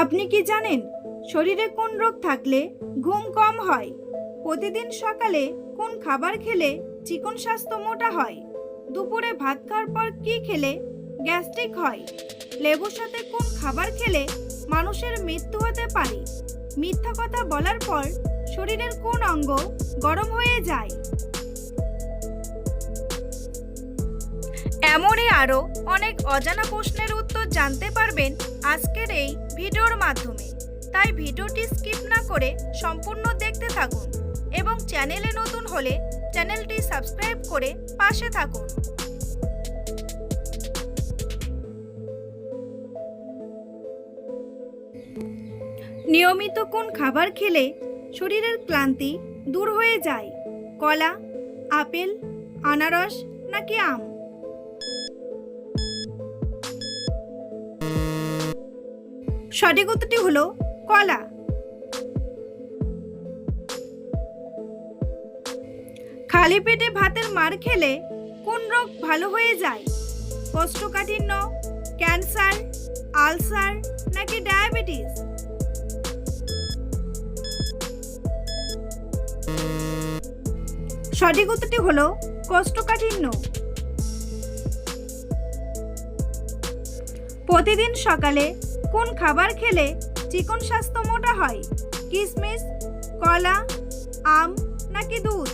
আপনি কি জানেন শরীরে কোন রোগ থাকলে ঘুম কম হয়? প্রতিদিন সকালে কোন খাবার খেলে চিকন স্বাস্থ্য মোটা হয়? দুপুরে ভাত খাওয়ার পর কি খেলে গ্যাস্ট্রিক হয়? লেবুর সাথে কোন খাবার খেলে মানুষের মৃত্যু হতে পারে? মিথ্যা কথা বলার পর শরীরের কোন অঙ্গ গরম হয়ে যায়? এমনই আরও অনেক অজানা প্রশ্নের উত্তর জানতে পারবেন আজকের এই ভিডিওর মাধ্যমে। তাই ভিডিওটি স্কিপ না করে সম্পূর্ণ দেখতে থাকুন এবং চ্যানেলে নতুন হলে চ্যানেলটি সাবস্ক্রাইব করে পাশে থাকুন। নিয়মিত কোন খাবার খেলে শরীরের ক্লান্তি দূর হয়ে যায়? কলা, আপেল, আনারস নাকি আম? সঠিক উত্তরটি হলো কলা। খালি পেটে ভাতের মার খেলে কোন রোগ ভালো হয়ে যায়? কোষ্ঠকাঠিন্য, ক্যান্সার, আলসার নাকি ডায়াবেটিস? সঠিক উত্তরটি হলো কোষ্ঠকাঠিন্য। প্রতিদিন সকালে কোন খাবার খেলে চিকন স্বাস্থ্য মোটা হয়? কিশমিশ, কলা, আম নাকি দুধ?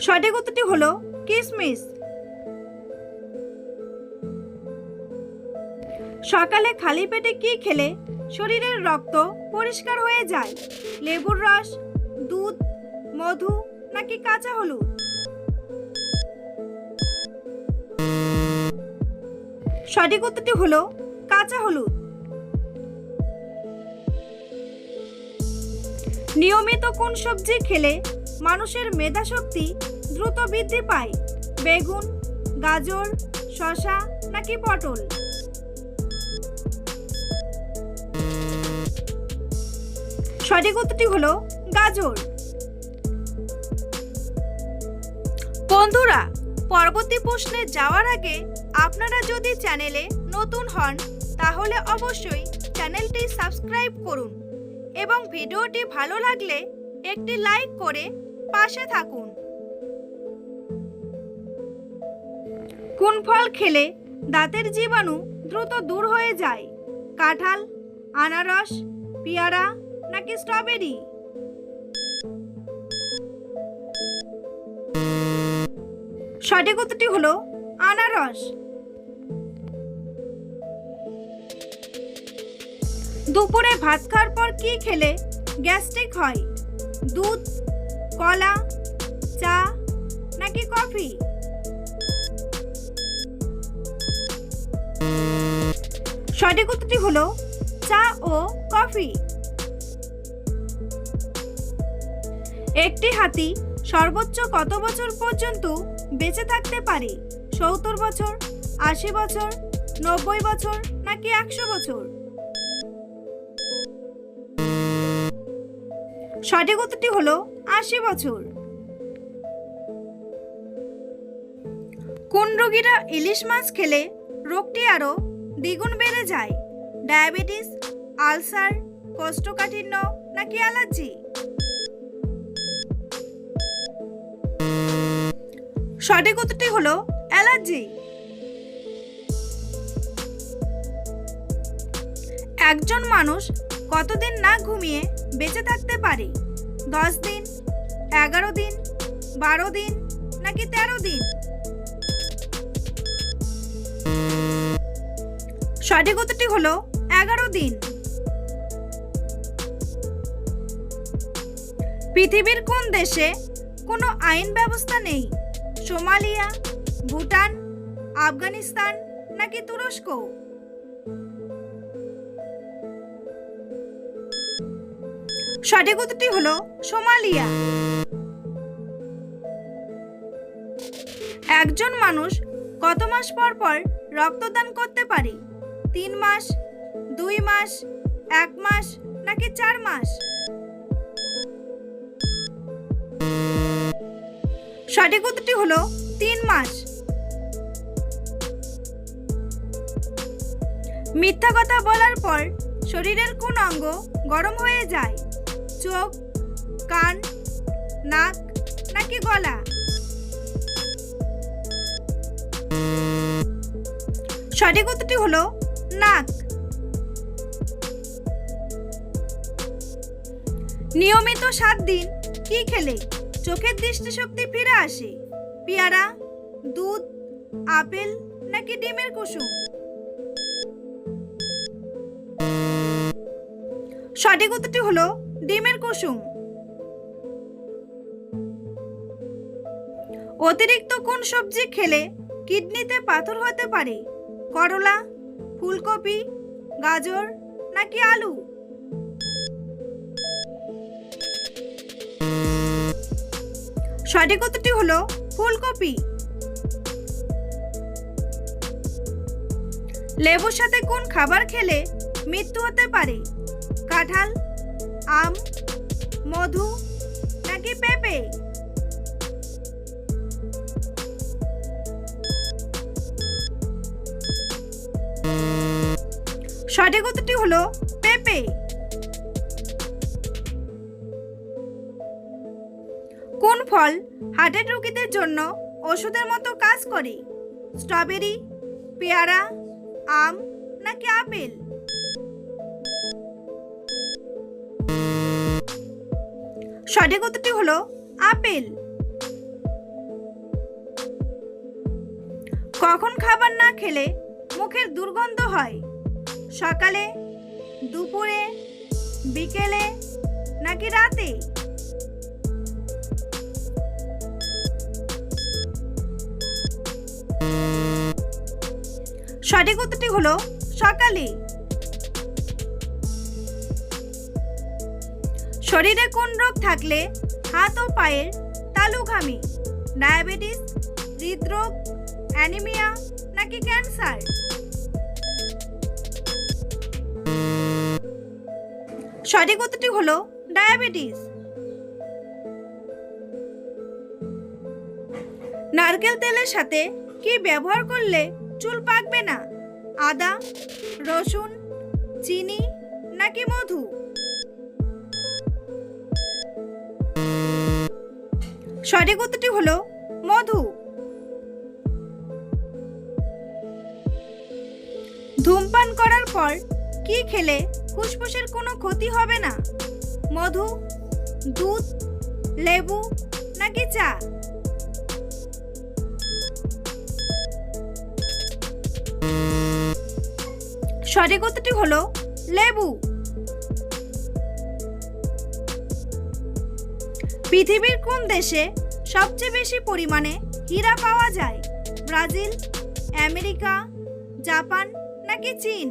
সঠিক উত্তরটি হলো কিশমিশ। সকালে খালি পেটে কি খেলে শরীরের রক্ত পরিষ্কার হয়ে যায়? লেবুর রস, দুধ, মধু নাকি কাঁচা হলুদ? সঠিক উত্তরটি হলো কাঁচা হলুদ। নিয়মিত কোন সবজি খেলে মানুষের মেধাশক্তি দ্রুত বৃদ্ধি পায়? বেগুন, গাজর, শসা নাকি পটল? সঠিক উত্তরটি হলো গাজর। বন্ধুরা, পরবর্তী প্রশ্নে যাওয়ার আগে আপনারা যদি চ্যানেলে নতুন হন তাহলে অবশ্যই চ্যানেলটি সাবস্ক্রাইব করুন এবং ভিডিওটি ভালো লাগলে একটি লাইক করে পাশে থাকুন। কোন ফল খেলে দাঁতের জীবাণু দ্রুত দূর হয়ে যায়? কাঁঠাল, আনারস, পেয়ারা নাকি স্ট্রবেরি? সঠিক উত্তরটি হলো আনারস। দুপুরে ভাত খাওয়ার পর কি খেলে গ্যাস্ট্রিক হয়? দুধ, কলা, চা নাকি কফি? সঠিক উত্তরটি হলো চা ও কফি। একটি হাতি সর্বোচ্চ কত বছর পর্যন্ত বেঁচে থাকতে পারে? 70 বছর, 80 বছর, 90 বছর নাকি 100 বছর? সঠিক উত্তরটি হলো 80 বছর। কোন রোগীরা ইলিশ মাছ খেলে রোগটি আরো দ্বিগুণ বেড়ে যায়? ডায়াবেটিস, আলসার, কোষ্ঠকাঠিন্য নাকি অ্যালার্জি? সঠিক উত্তরটি হলো অ্যালার্জি। একজন মানুষ কতদিন না ঘুমিয়ে বেঁচে থাকতে পারে? 10 দিন, 11 দিন, 12 দিন নাকি 13 দিন? সঠিক উত্তরটি হলো 11 দিন। পৃথিবীর কোন দেশে কোনো আইন ব্যবস্থা নেই? সোমালিয়া, ভুটান, আফগানিস্তান নাকি তুরস্ক? সঠিক উত্তরটি হলো সোমালিয়া। একজন মানুষ কত মাস পর পর রক্তদান করতে পারে? 3 মাস, 2 মাস, 1 মাস নাকি 4 মাস? সঠিক উত্তরটি হলো 3 মাস। মিথ্যা কথা বলার পর শরীরের কোন অঙ্গ গরম হয়ে যায়? চোখ, কান, নাক নাকি গলা? সঠিক উত্তরটি হলো নাক। নিয়মিত 7 দিন কি খেলে চোখের দৃষ্টিশক্তি ফিরে আসে? পেয়ারা, দুধ, আপেল নাকি ডিমের কুসুম? সঠিক উত্তরটি হলো ডিমের কুসুম। অতিরিক্ত কোন সবজি খেলে কিডনিতে পাথর হতে পারে? করলা, ফুলকপি, গাজর নাকি আলু? সঠিক উত্তরটি হলো ফুলকপি। লেবুর সাথে কোন খাবার খেলে মৃত্যু হতে পারে? কাঁঠাল, আম, মধু নাকি পেঁপে? সঠিক উত্তরটি হলো পেঁপে। কোন ফল হার্টের রোগীদের জন্য ওষুধের মতো কাজ করে? স্ট্রবেরি, পেয়ারা, আম নাকি আপেল? সঠিক উত্তরটি হলো আপেল। কখন খাবার না খেলে মুখের দুর্গন্ধ হয়? সকালে, দুপুরে, বিকেলে নাকি রাতে? সঠিক উত্তরটি হলো সকালে। শরীরে কোন রোগ থাকলে হাত ও পায়ের তালু ঘামে? ডায়াবেটিস, হৃদরোগ, অ্যানিমিয়া নাকি ক্যান্সার? সঠিক উত্তরটি হলো ডায়াবেটিস। নারকেল তেলের সাথে কি ব্যবহার করলে চুল পাকবে না? আদা, রসুন, চিনি নাকি মধু? সঠিক উত্তরটি হলো মধু। ধূমপান করার পর কি খেলে ফুসফুসের কোনো ক্ষতি হবে না? মধু, দুধ, লেবু নাকি চা? সঠিক উত্তরটি হলো লেবু। পৃথিবীর কোন দেশে সবচেয়ে বেশি পরিমাণে হীরা পাওয়া যায়? ব্রাজিল, আমেরিকা, জাপান নাকি চীন?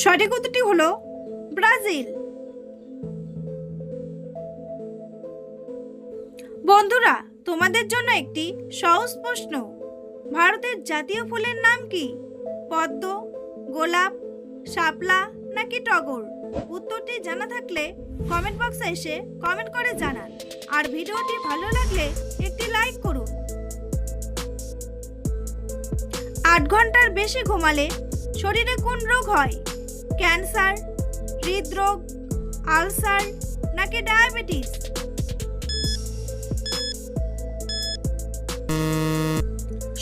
সঠিক উত্তরটি হলো ব্রাজিল। বন্ধুরা, তোমাদের জন্য একটি সহজ প্রশ্ন। ভারতের জাতীয় ফুলের নাম কি? পদ্ম, গোলাপ, শাপলা নাকি টগর? উত্তরটি জানা থাকলে কমেন্ট বক্সে এসে কমেন্ট করে জানান। আর ভিডিওটি ভালো লাগলে একটি লাইক করুন। 8 ঘন্টার বেশি ঘুমালে শরীরে কোন রোগ হয়? ক্যান্সার, হৃদরোগ, আলসার নাকি ডায়াবেটিস?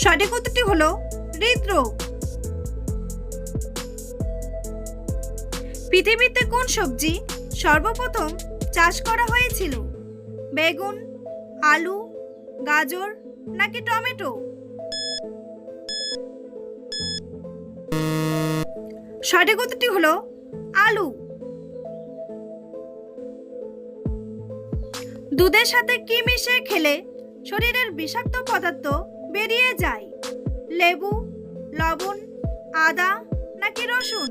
সঠিক উত্তরটি হলো হৃদরোগ। পৃথিবীতে কোন সবজি সর্বপ্রথম চাষ করা হয়েছিল? বেগুন, আলু, গাজর নাকি টমেটো? সঠিক উত্তরটি হলো আলু। দুধের সাথে কি মিশিয়ে খেলে শরীরের বিষাক্ত পদার্থ বেরিয়ে যায়? লেবু, লবণ, আদা নাকি রসুন?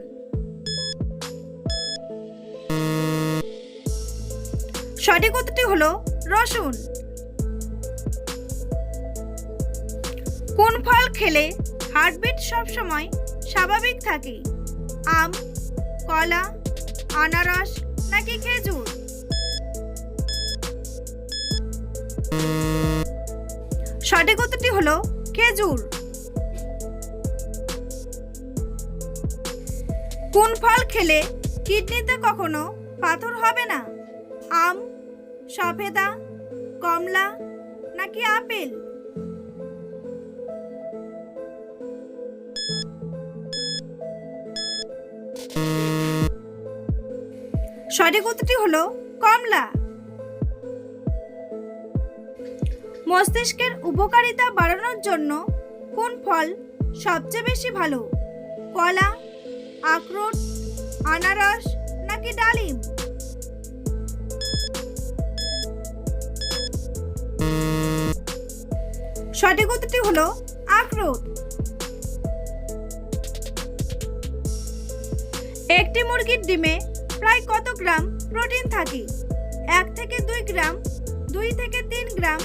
সঠিক উত্তরটি হলো রসুন। কোন ফল খেলে হার্টবিট সবসময় স্বাভাবিক থাকে? আম, কলা, আনারস নাকি খেজুর? সঠিক উত্তরটি হলো খেজুর। কোন ফল খেলে কিডনিতে কখনো পাথর হবে না? আম, সফেদা, কমলা নাকি আপেল? সঠিক উত্তরটি হলো কমলা। মস্তিষ্কের উপকারিতা বাড়ানোর জন্য কোন ফল সবচেয়ে বেশি ভালো? কলা, আখরোট, আনারস নাকি ডালিম? সঠিক উত্তরটি হলো আখরোট। একটি মুরগির ডিমে প্রায় কত গ্রাম প্রোটিন থাকে? 1 থেকে 2 গ্রাম, 2 থেকে 3 গ্রাম,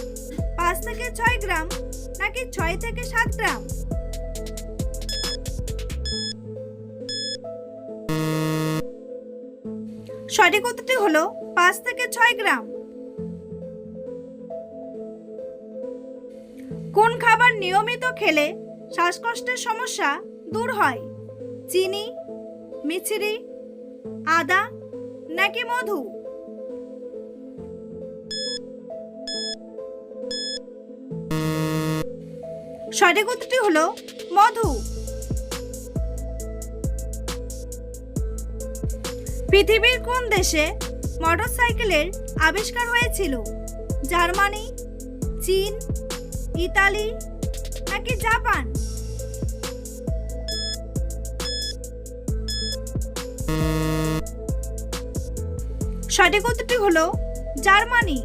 5 থেকে 6 গ্রাম নাকি 6 থেকে 7 গ্রাম? সঠিক উত্তরটি হলো 5 থেকে 6 গ্রাম। কোন খাবার নিয়মিত খেলে শ্বাসকষ্টের সমস্যা দূর হয়? চিনি, মিছরি, আদা নাকি মধু? সঠিক উত্তরটি হলো মধু। পৃথিবীর কোন দেশে মোটরসাইকেলের আবিষ্কার হয়েছিল? জার্মানি, চীন, ইতালি নাকি জাপান? সঠিক উত্তরটি হলো জার্মানি।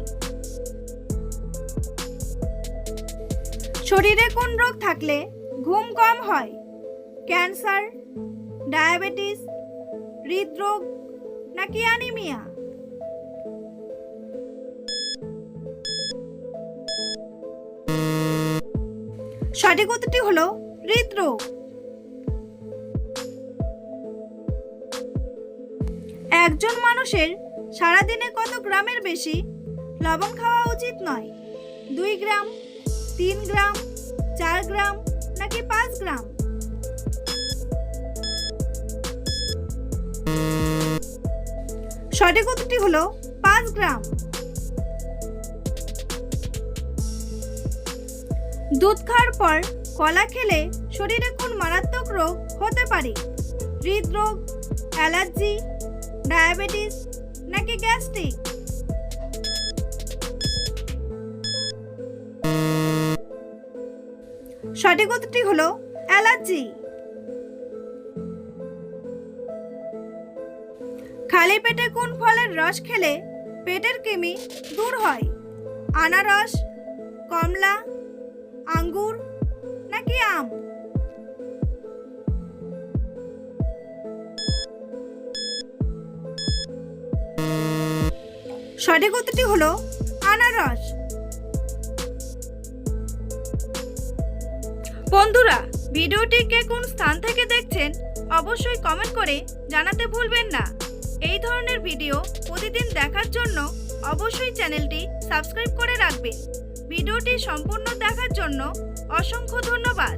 শরীরে কোন রোগ থাকলে ঘুম কম হয়? ক্যান্সার, ডায়াবেটিস, হৃদরোগ নাকি অ্যানিমিয়া? সঠিক উত্তরটি হলো হৃদরোগ। একজন মানুষের সারাদিনে কত গ্রামের বেশি লবণ খাওয়া উচিত নয়? 2 গ্রাম, 3 গ্রাম, 4 গ্রাম নাকি 5 গ্রাম? সঠিক উত্তরটি হলো 5 গ্রাম। দুধ খাওয়ার পর কলা খেলে শরীরে কোন মারাত্মক রোগ হতে পারে? হৃদরোগ, অ্যালার্জি, ডায়াবেটিস নাকি গ্যাস্ট্রিক? সঠিক উত্তরটি হলো অ্যালার্জি। খালি পেটে কোন ফলের রস খেলে পেটের কৃমি দূর হয়? আনারস, কমলা, আঙ্গুর নাকি আম? সঠিক উত্তরটি হলো আনারস। বন্ধুরা, ভিডিওটি কে কোন স্থান থেকে দেখছেন অবশ্যই কমেন্ট করে জানাতে ভুলবেন না। এই ধরনের ভিডিও প্রতিদিন দেখার জন্য অবশ্যই চ্যানেলটি সাবস্ক্রাইব করে রাখবেন। ভিডিওটি সম্পূর্ণ দেখার জন্য অসংখ্য ধন্যবাদ।